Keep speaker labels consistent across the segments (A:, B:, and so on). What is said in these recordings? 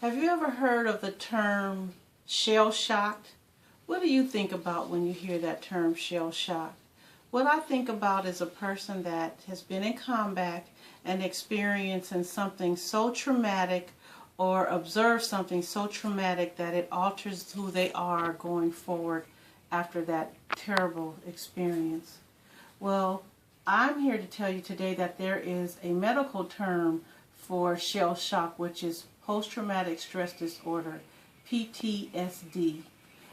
A: Have you ever heard of the term shell-shocked? What do you think about when you hear that term shell-shocked? What I think about is a person that has been in combat and experiencing something so traumatic or observed something so traumatic that it alters who they are going forward after that terrible experience. Well, I'm here to tell you today that there is a medical term for shell shock, which is post-traumatic stress disorder, PTSD.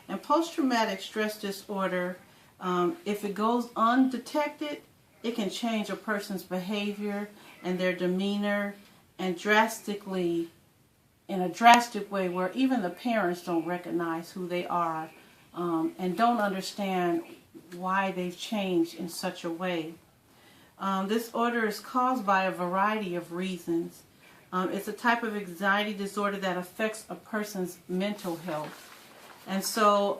A: And post-traumatic stress disorder, if it goes undetected, it can change a person's behavior and their demeanor, and in a drastic way where even the parents don't recognize who they are and don't understand why they've changed in such a way. This disorder is caused by a variety of reasons. It's a type of anxiety disorder that affects a person's mental health. And so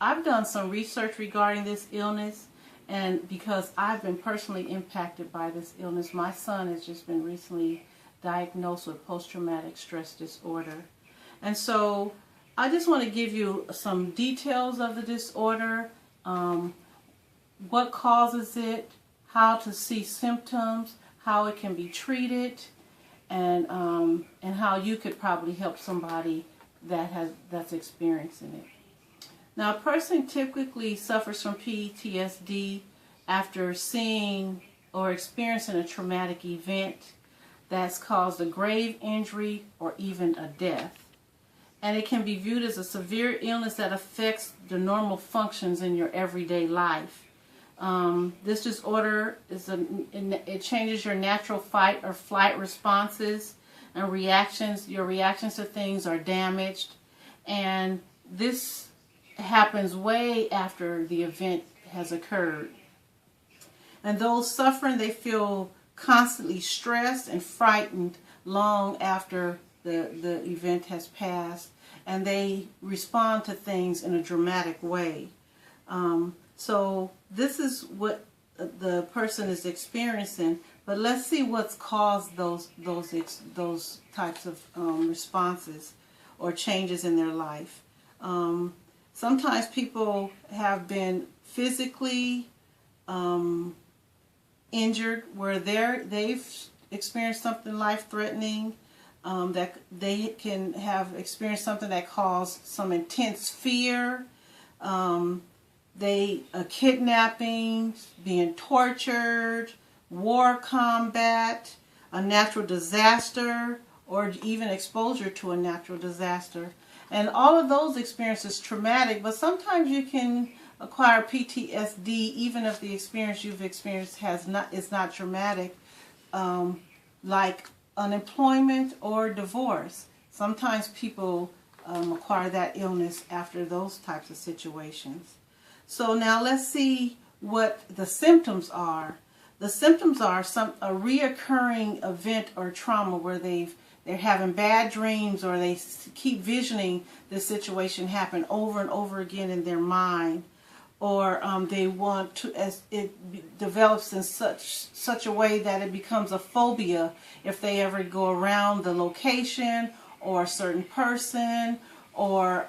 A: I've done some research regarding this illness, and because I've been personally impacted by this illness, my son has just been recently diagnosed with post-traumatic stress disorder. And so I just want to give you some details of the disorder, what causes it, how to see symptoms, how it can be treated, and how you could probably help somebody that's experiencing it. Now, a person typically suffers from PTSD after seeing or experiencing a traumatic event that's caused a grave injury or even a death. And it can be viewed as a severe illness that affects the normal functions in your everyday life. This disorder it changes your natural fight or flight responses and reactions. Your reactions to things are damaged, and this happens way after the event has occurred. And those suffering, they feel constantly stressed and frightened long after the event has passed, and they respond to things in a dramatic way. So this is what the person is experiencing, but let's see what's caused those types of responses or changes in their life. Sometimes people have been physically injured where they've experienced something life-threatening, that they can have experienced something that caused some intense fear, kidnapping, being tortured, war combat, a natural disaster, or even exposure to a natural disaster. And all of those experiences traumatic, but sometimes you can acquire PTSD even if the experience you've experienced is not traumatic, like unemployment or divorce. Sometimes people acquire that illness after those types of situations. So now let's see what the symptoms are. The symptoms are a reoccurring event or trauma where they're having bad dreams, or they keep visioning the situation happen over and over again in their mind, or they want to, as it develops in such a way that it becomes a phobia if they ever go around the location or a certain person or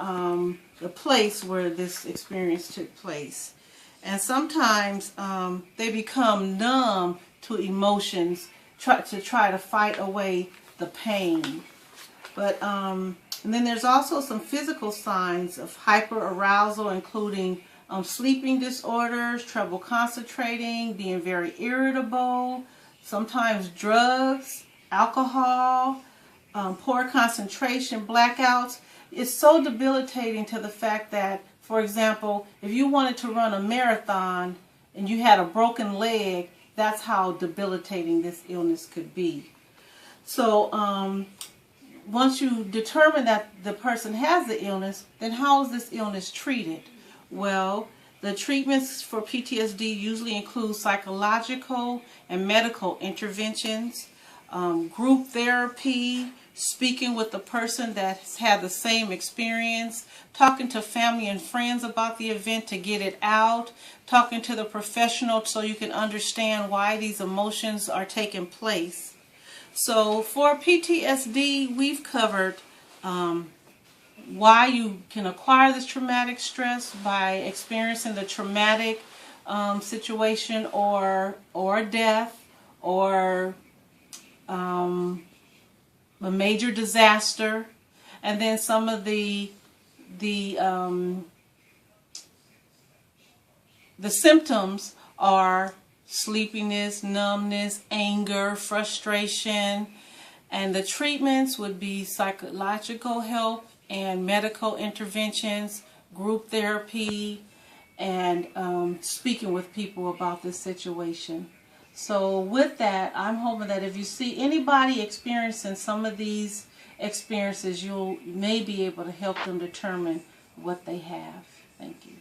A: the place where this experience took place. And sometimes they become numb to emotions, to try to fight away the pain. But and then there's also some physical signs of hyperarousal, including sleeping disorders, trouble concentrating, being very irritable, sometimes drugs, alcohol, poor concentration, blackouts. It's so debilitating to the fact that, for example, if you wanted to run a marathon and you had a broken leg, that's how debilitating this illness could be. So once you determine that the person has the illness, then how is this illness treated? Well, the treatments for PTSD usually include psychological and medical interventions, group therapy, speaking with the person that's had the same experience, talking to family and friends about the event to get it out, talking to the professional so you can understand why these emotions are taking place. So for PTSD, we've covered why you can acquire this traumatic stress by experiencing the traumatic situation or death or a major disaster, and then some of the symptoms are sleepiness, numbness, anger, frustration, and the treatments would be psychological help and medical interventions, group therapy, and speaking with people about this situation. So with that, I'm hoping that if you see anybody experiencing some of these experiences, you may be able to help them determine what they have. Thank you.